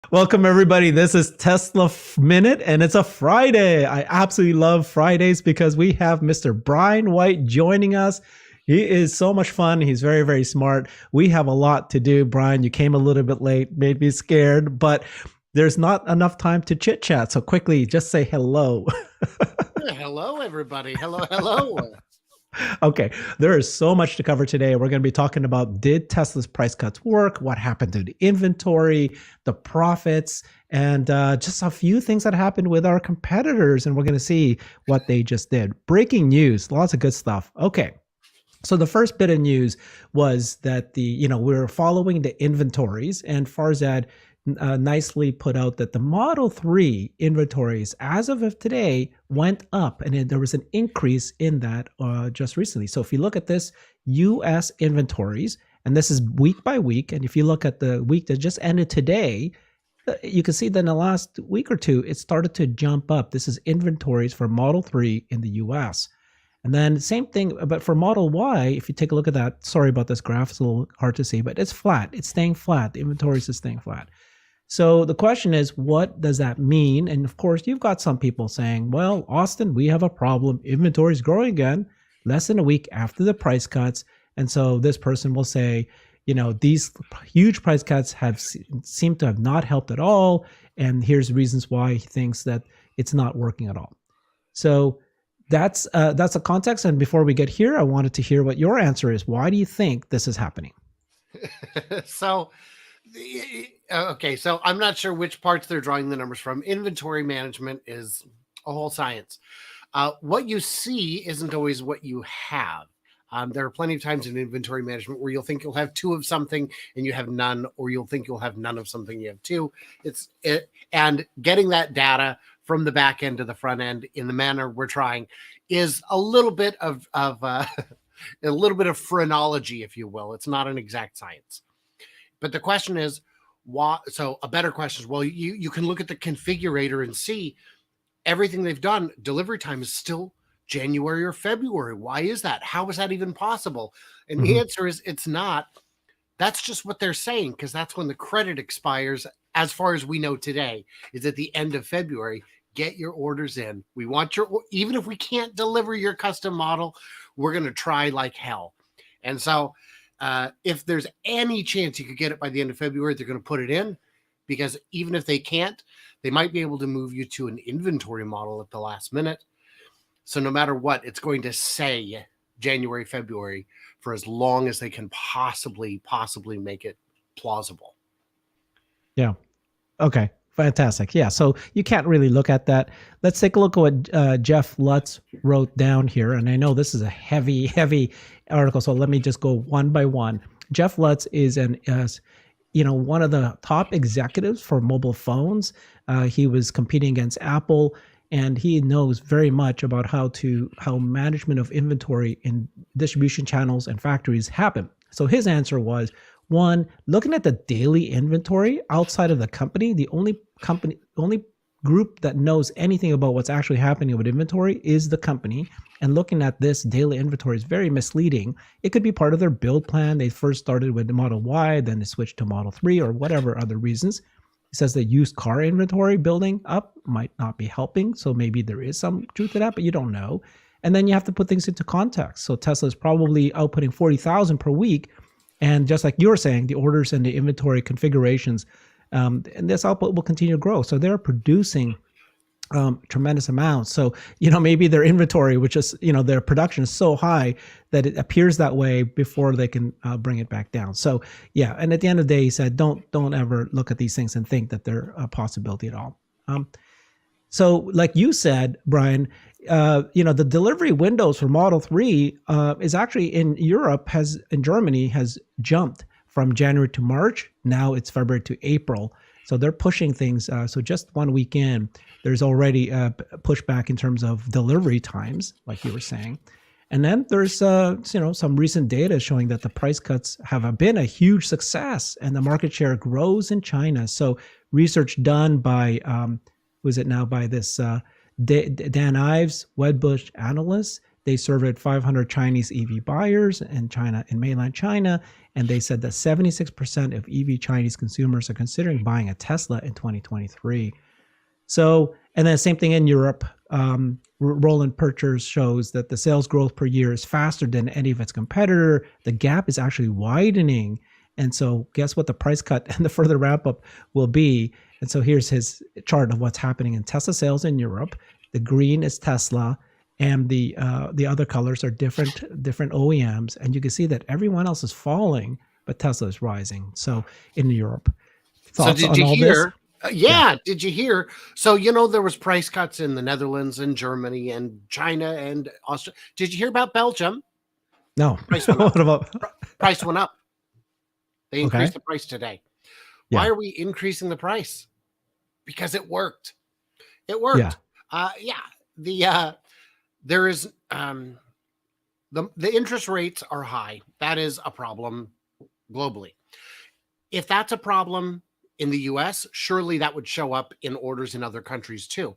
Welcome, everybody. This is Tesla Minute, and it's a Friday. I absolutely love Fridays because we have Mr. Brian White joining us. He is so much fun. He's very, very smart. We have a lot to do. Brian, you came a little bit late, made me scared, but there's not enough time to chit chat. So quickly, just say hello. Hello, everybody. Hello. Okay, there is so much to cover today. We're going to be talking about, did Tesla's price cuts work? What happened to the inventory, the profits, and just a few things that happened with our competitors. And we're going to see what they just did. Breaking news, lots of good stuff. Okay. So the first bit of news was that we're following the inventories, and Farzad nicely put out that the Model 3 inventories as of today went up, and there was an increase in that just recently. So if you look at this US inventories, and this is week by week, and if you look at the week that just ended today, you can see that in the last week or two, it started to jump up. This is inventories for Model 3 in the US. And then same thing, but for Model Y, if you take a look at that, sorry about this graph, it's a little hard to see, but it's flat. It's staying flat. The inventories is staying flat. So the question is, what does that mean? And of course, you've got some people saying, well, Austin, we have a problem. Inventory is growing again, less than a week after the price cuts. And so this person will say, these huge price cuts seem to have not helped at all. And here's reasons why he thinks that it's not working at all. So that's a context. And before we get here, I wanted to hear what your answer is. Why do you think this is happening? Okay, so I'm not sure which parts they're drawing the numbers from. Inventory management is a whole science. What you see isn't always what you have. There are plenty of times in inventory management where you'll think you'll have two of something and you have none, or you'll think you'll have none of something, you have two. And getting that data from the back end to the front end in the manner we're trying is a little bit of a little bit of phrenology, if you will. It's not an exact science. But the question is, why? So a better question is, well, you can look at the configurator and see everything they've done. Delivery time is still January or February. Why is that? How is that even possible? And the answer is, it's not. That's just what they're saying, because that's when the credit expires, as far as we know today, is at the end of February. Get your orders in. We want even if we can't deliver your custom model, we're going to try like hell. And so if there's any chance you could get it by the end of February, they're going to put it in, because even if they can't, they might be able to move you to an inventory model at the last minute. So no matter what, it's going to say January, February for as long as they can possibly make it plausible. Yeah. Okay. Fantastic. Yeah. So you can't really look at that. Let's take a look at what Jeff Lutz wrote down here. And I know this is a heavy article, so let me just go one by one. Jeff Lutz is one of the top executives for mobile phones. He was competing against Apple, and he knows very much about how management of inventory in distribution channels and factories happen. So his answer was, one, looking at the daily inventory outside of the company, the only group that knows anything about what's actually happening with inventory is the company. And looking at this daily inventory is very misleading. It could be part of their build plan. They first started with the Model Y, then they switched to Model 3 or whatever other reasons. He says the used car inventory building up might not be helping. So maybe there is some truth to that, but you don't know. And then you have to put things into context. So Tesla is probably outputting 40,000 per week. And just like you were saying, the orders and the inventory configurations, and this output will continue to grow. So they're producing tremendous amounts. So, maybe their inventory, which is, their production is so high that it appears that way before they can bring it back down. So, yeah. And at the end of the day, he said, don't ever look at these things and think that they're a possibility at all. So like you said, Brian, the delivery windows for Model 3 is actually in Europe in Germany has jumped from January to March. Now it's February to April. So they're pushing things. So just 1 week in, there's already a pushback in terms of delivery times, like you were saying. And then there's some recent data showing that the price cuts have been a huge success, and the market share grows in China. So research done by by this Dan Ives, Wedbush analyst, They surveyed 500 Chinese EV buyers in mainland China, and they said that 76% of EV Chinese consumers are considering buying a Tesla in 2023. So, and then same thing in Europe. Roland Purchase shows that the sales growth per year is faster than any of its competitor. The gap is actually widening. And so guess what the price cut and the further ramp up will be. And so here's his chart of what's happening in Tesla sales in Europe. The green is Tesla, and the other colors are different OEMs. And you can see that everyone else is falling, but Tesla is rising. So in Europe, thoughts on all this? Yeah. Did you hear? So, there was price cuts in the Netherlands and Germany and China and Australia. Did you hear about Belgium? No. Price went up. What about? Price went up. They increased the price today. Why are we increasing the price? Because it worked. It worked. There is the interest rates are high. That is a problem globally. If that's a problem in the US, surely that would show up in orders in other countries too.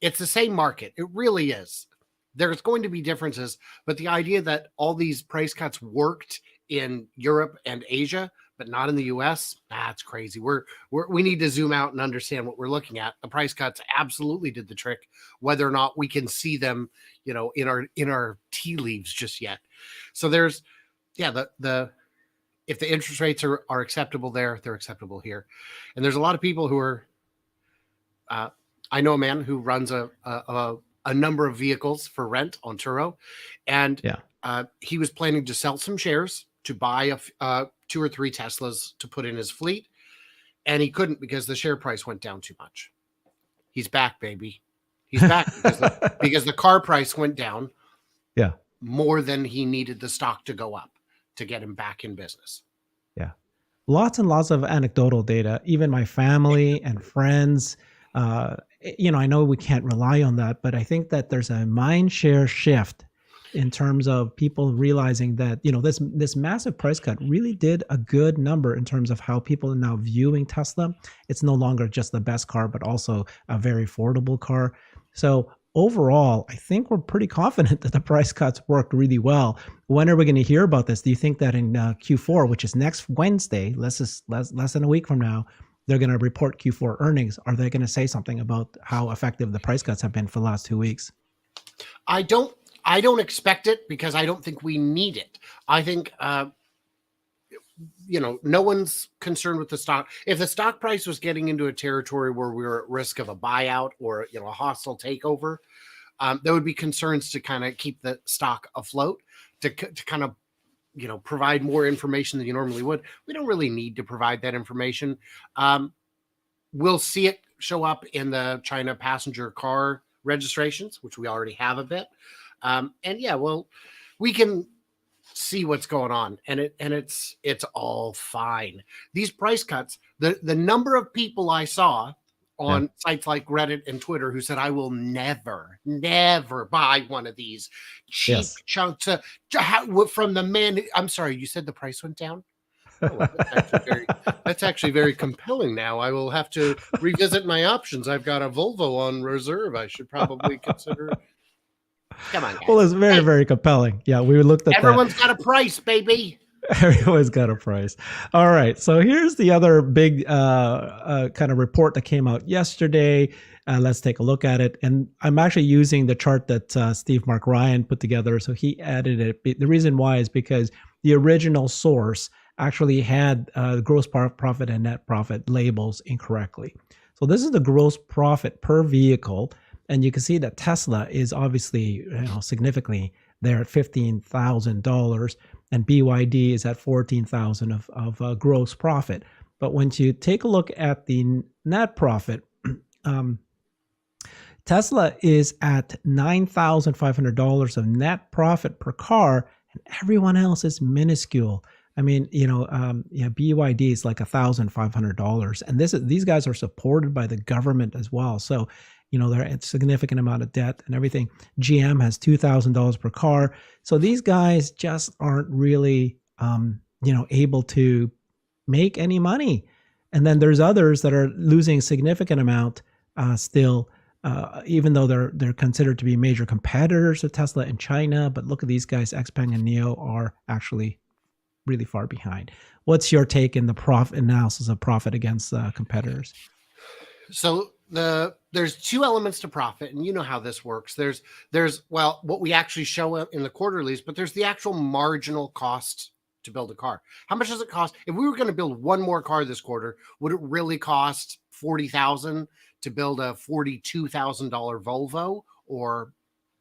It's the same market. It really is. There's going to be differences, but the idea that all these price cuts worked in Europe and Asia, but not in the US, that's crazy. We need to zoom out and understand what we're looking at. The price cuts absolutely did the trick, whether or not we can see them, in our tea leaves just yet. So there's, if the interest rates are acceptable there, they're acceptable here. And there's a lot of people who are, I know a man who runs a number of vehicles for rent on Turo, and he was planning to sell some shares to buy 2 or 3 Teslas to put in his fleet, and he couldn't because the share price went down too much. He's back, baby. He's back because the car price went down more than he needed the stock to go up to get him back in business. Yeah. Lots and lots of anecdotal data. Even my family and friends, I know we can't rely on that, but I think that there's a mind share shift in terms of people realizing that, this massive price cut really did a good number in terms of how people are now viewing Tesla. It's no longer just the best car, but also a very affordable car. So overall, I think we're pretty confident that the price cuts worked really well. When are we going to hear about this? Do you think that in Q4, which is next Wednesday, less than a week from now, they're going to report Q4 earnings? Are they going to say something about how effective the price cuts have been for the last 2 weeks? I don't expect it because I don't think we need it. I think, no one's concerned with the stock. If the stock price was getting into a territory where we were at risk of a buyout or, a hostile takeover, there would be concerns to kind of keep the stock afloat, to kind of, provide more information than you normally would. We don't really need to provide that information. We'll see it show up in the China passenger car registrations, which we already have a bit. We can see what's going on, and it's all fine. These price cuts, the number of people I saw on sites like Reddit and Twitter who said, I will never buy one of these cheap chunks from the man. I'm sorry, you said the price went down? Oh, that's actually very compelling now. I will have to revisit my options. I've got a Volvo on reserve. I should probably consider. Come on, guys. Well, it's very, very compelling. Yeah, we looked at Everyone's got a price, baby. Everyone's got a price. All right. So here's the other big kind of report that came out yesterday. Let's take a look at it. And I'm actually using the chart that Steve Mark Ryan put together. So he added it. The reason why is because the original source actually had gross profit and net profit labels incorrectly. So this is the gross profit per vehicle. And you can see that Tesla is obviously significantly there at $15,000, and BYD is at $14,000 of gross profit. But when you take a look at the net profit, Tesla is at $9,500 of net profit per car, and everyone else is minuscule. I mean, BYD is like $1,500, and these guys are supported by the government as well. So, they're at a significant amount of debt and everything. GM has $2,000 per car. So these guys just aren't really, able to make any money. And then there's others that are losing significant amount still. even though they're considered to be major competitors of Tesla in China. But look at these guys, Xpeng and NIO are actually really far behind. What's your take in the profit analysis of profit against competitors? So there's two elements to profit, and you know how this works. There's well, what we actually show in the quarterlies, but there's the actual marginal cost to build a car. How much does it cost? If we were going to build one more car this quarter, would it really cost $40,000 to build a $42,000 Volvo or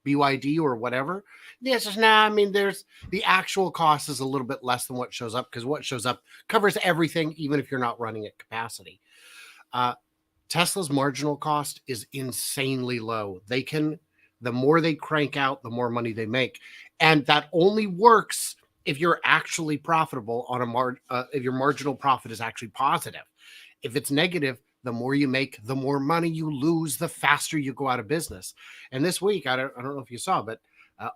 BYD or whatever? The answer is nah. I mean, there's the actual cost is a little bit less than what shows up, because what shows up covers everything, even if you're not running at capacity. Tesla's marginal cost is insanely low. The more they crank out, the more money they make. And that only works if you're actually profitable on if your marginal profit is actually positive. If it's negative, the more you make, the more money you lose, the faster you go out of business. And this week, I don't know if you saw, but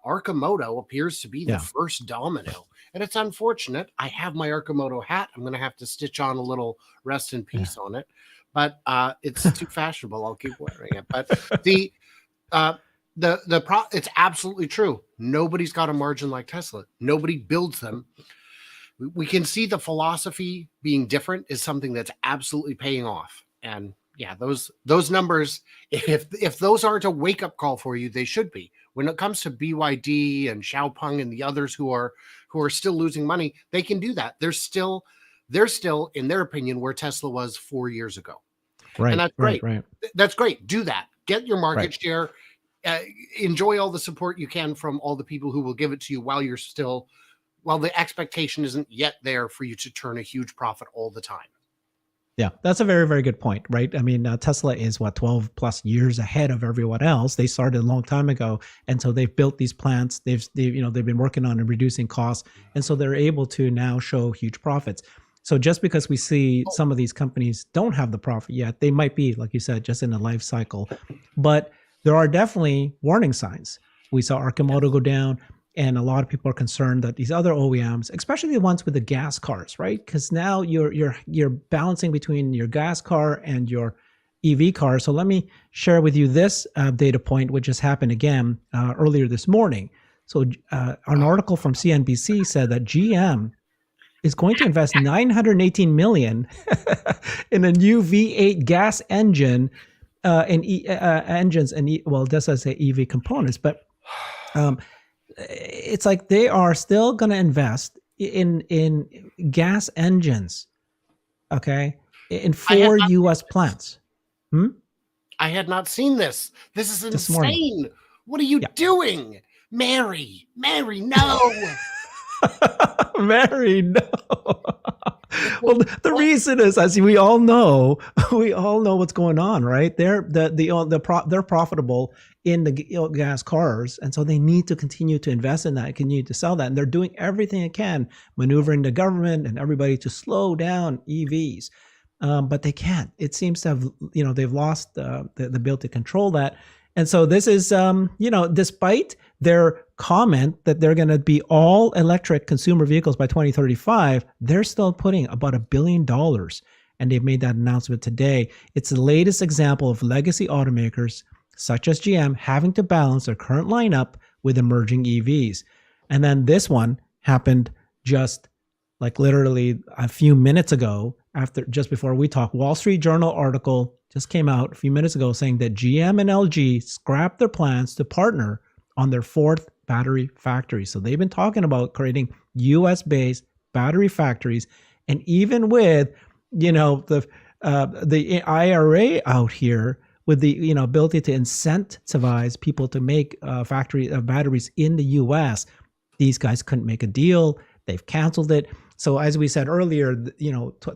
Arcimoto appears to be the first domino. And it's unfortunate. I have my Arcimoto hat. I'm going to have to stitch on a little rest in peace on it. But it's too fashionable. I'll keep wearing it. But it's absolutely true. Nobody's got a margin like Tesla. Nobody builds them. We can see the philosophy being different is something that's absolutely paying off. And yeah, those numbers, if those aren't a wake up call for you, they should be. When it comes to BYD and Xiaopeng and the others who are still losing money, they can do that. They're still, in their opinion, where Tesla was 4 years ago. Right. And that's great. Right. That's great. Do that. Get your market share. Enjoy all the support you can from all the people who will give it to you while the expectation isn't yet there for you to turn a huge profit all the time. Yeah, that's a very, very good point, right? I mean, Tesla is 12 plus years ahead of everyone else. They started a long time ago, and so they've built these plants. They've been working on reducing costs, and so they're able to now show huge profits. So just because we see some of these companies don't have the profit yet, they might be, like you said, just in a life cycle. But there are definitely warning signs. We saw Arcimoto go down. And a lot of people are concerned that these other OEMs, especially the ones with the gas cars, right? Because now you're balancing between your gas car and your EV car. So let me share with you this data point, which just happened again earlier this morning. So an article from CNBC said that GM is going to invest $918 million in a new V8 gas engine engines and this does say EV components, but it's like they are still going to invest in gas engines, okay, in 4 U.S. plants. I had not seen this. This is insane. What are you doing? Mary, no. Mary, no. Well, the reason is, as we all know what's going on, right? They're profitable in the gas cars, and so they need to continue to invest in that, continue to sell that, and they're doing everything they can, maneuvering the government and everybody to slow down EVs, but they can't. It seems to have, they've lost the ability to control that, and so this is, despite their comment that they're going to be all electric consumer vehicles by 2035, they're still putting about $1 billion. And they've made that announcement today. It's the latest example of legacy automakers such as GM having to balance their current lineup with emerging EVs. And then this one happened just like literally a few minutes ago, just before we talk. Wall Street Journal article just came out a few minutes ago saying that GM and LG scrapped their plans to partner on their fourth battery factory. So they've been talking about creating US-based battery factories, and even with the IRA out here, with the ability to incentivize people to make batteries in the US, these guys couldn't make a deal. They've canceled it. So as we said earlier,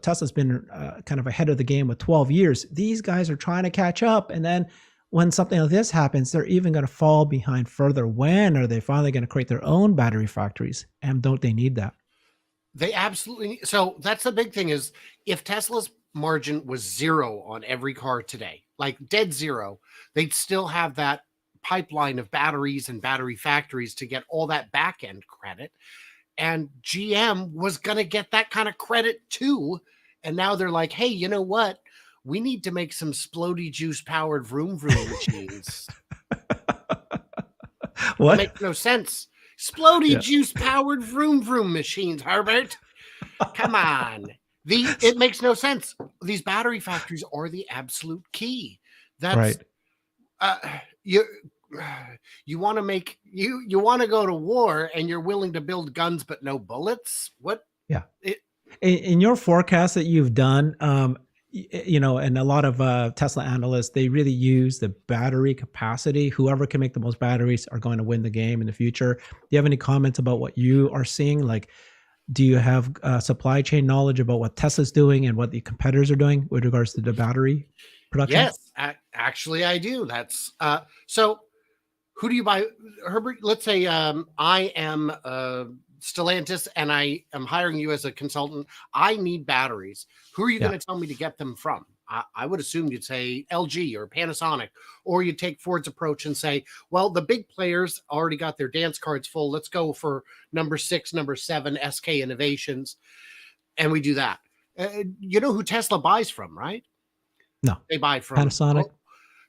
Tesla's been kind of ahead of the game with 12 years. These guys are trying to catch up, and then when something like this happens, they're even going to fall behind further. When are they finally going to create their own battery factories? And don't they need that? They absolutely. So that's the big thing is, if Tesla's margin was zero on every car today, like dead zero, they'd still have that pipeline of batteries and battery factories to get all that back end credit. And GM was going to get that kind of credit too. And now they're like, hey, you know what? we need to make some splody juice powered vroom vroom machines. What? It makes no sense. Splody Yeah. juice powered vroom vroom machines, Herbert. Come on. It makes no sense. These battery factories are the absolute key. That's Right. you want to make you want to go to war and you're willing to build guns but no bullets. What? Yeah. In your forecast that you've done, and a lot of Tesla analysts, they really use the battery capacity. Whoever can make the most batteries are going to win the game in the future. Do you have any comments about what you are seeing? Like, do you have supply chain knowledge about what Tesla's doing and what the competitors are doing with regards to the battery production? Yes, actually I do. That's so who do you buy, Herbert? Let's say I am Stellantis and I am hiring you as a consultant. I need batteries. Who are you going to tell me to get them from? I would assume you'd say LG or Panasonic, or you'd take Ford's approach and say, well, the big players already got their dance cards full. Let's go for number 6, number 7, SK Innovations. And we do that. You know who Tesla buys from, right? No. They buy from Panasonic.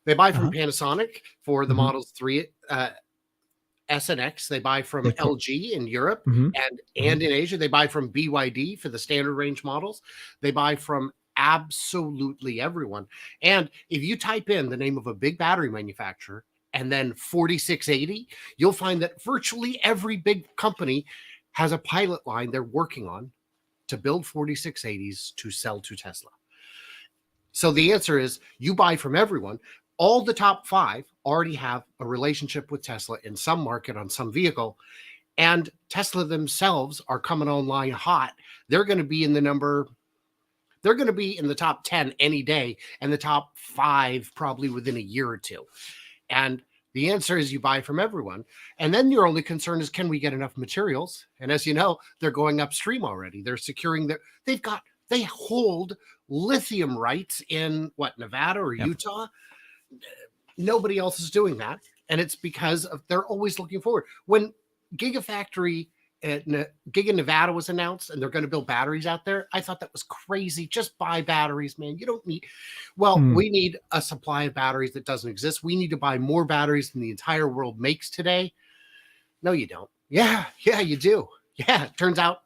They buy from Panasonic for the Models 3 S and X. They buy from LG in Europe and in Asia. They buy from BYD for the standard range models. They buy from absolutely everyone. And if you type in the name of a big battery manufacturer and then 4680, you'll find that virtually every big company has a pilot line they're working on to build 4680s to sell to Tesla. So the answer is you buy from everyone. All the top 5 already have a relationship with Tesla in some market on some vehicle, and Tesla themselves are coming online hot. They're going to be in the top 10 any day, and the top 5 probably within a year or two. And the answer is you buy from everyone. And then your only concern is, can we get enough materials? And as you know, they're going upstream already. They're securing they hold lithium rights in Nevada or Utah. Nobody else is doing that. And it's because they're always looking forward. When Gigafactory Giga Nevada was announced and they're going to build batteries out there, I thought that was crazy. Just buy batteries, man. You don't need, we need a supply of batteries that doesn't exist. We need to buy more batteries than the entire world makes today. No, you don't. Yeah, you do. Yeah, turns out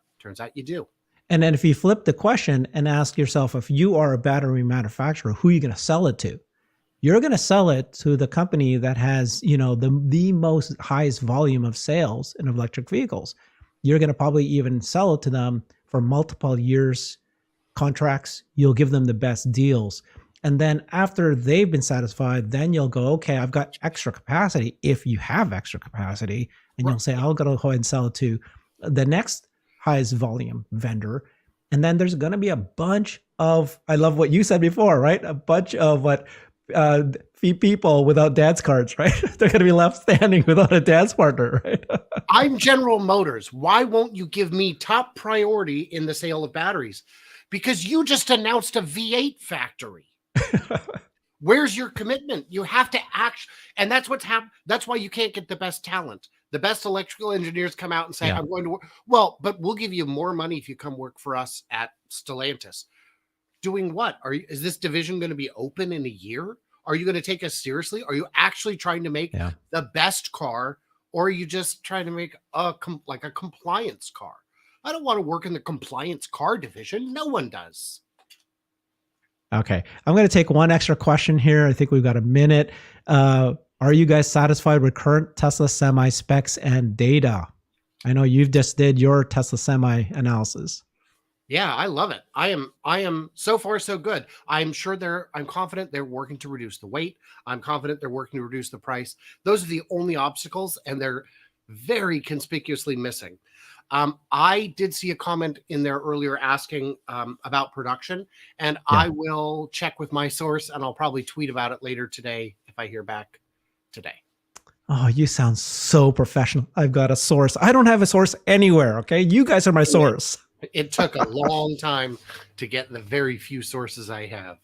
you do. And then if you flip the question and ask yourself, if you are a battery manufacturer, who are you going to sell it to? You're going to sell it to the company that has, the most highest volume of sales in electric vehicles. You're going to probably even sell it to them for multiple years contracts. You'll give them the best deals. And then after they've been satisfied, then you'll go, okay, I've got extra capacity. If you have extra capacity, and you'll say, I'll go ahead and sell it to the next highest volume vendor. And then there's going to be a bunch of, I love what you said before, right? A bunch of people without dance cards, right? They're going to be left standing without a dance partner, right? I'm General Motors. Why won't you give me top priority in the sale of batteries? Because you just announced a V8 factory. Where's your commitment? You have to act. And that's what's happened. That's why you can't get the best talent. The best electrical engineers come out and say, I'm going to work. Well, but we'll give you more money if you come work for us at Stellantis. Doing what? Is this division going to be open in a year? Are you going to take us seriously? Are you actually trying to make the best car, or are you just trying to make a compliance car? I don't want to work in the compliance car division. No one does. Okay. I'm going to take one extra question here. I think we've got a minute. Are you guys satisfied with current Tesla Semi specs and data? I know you've just did your Tesla Semi analysis. Yeah, I love it. I am so far so good. I'm confident they're working to reduce the weight. I'm confident they're working to reduce the price. Those are the only obstacles, and they're very conspicuously missing. I did see a comment in there earlier asking about production, and I will check with my source, and I'll probably tweet about it later today if I hear back today. Oh, you sound so professional. I've got a source. I don't have a source anywhere. Okay. You guys are my source. It took a long time to get the very few sources I have.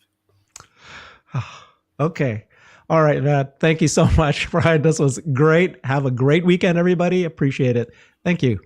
Okay. All right, Matt. Thank you so much, Brian. This was great. Have a great weekend, everybody. Appreciate it. Thank you.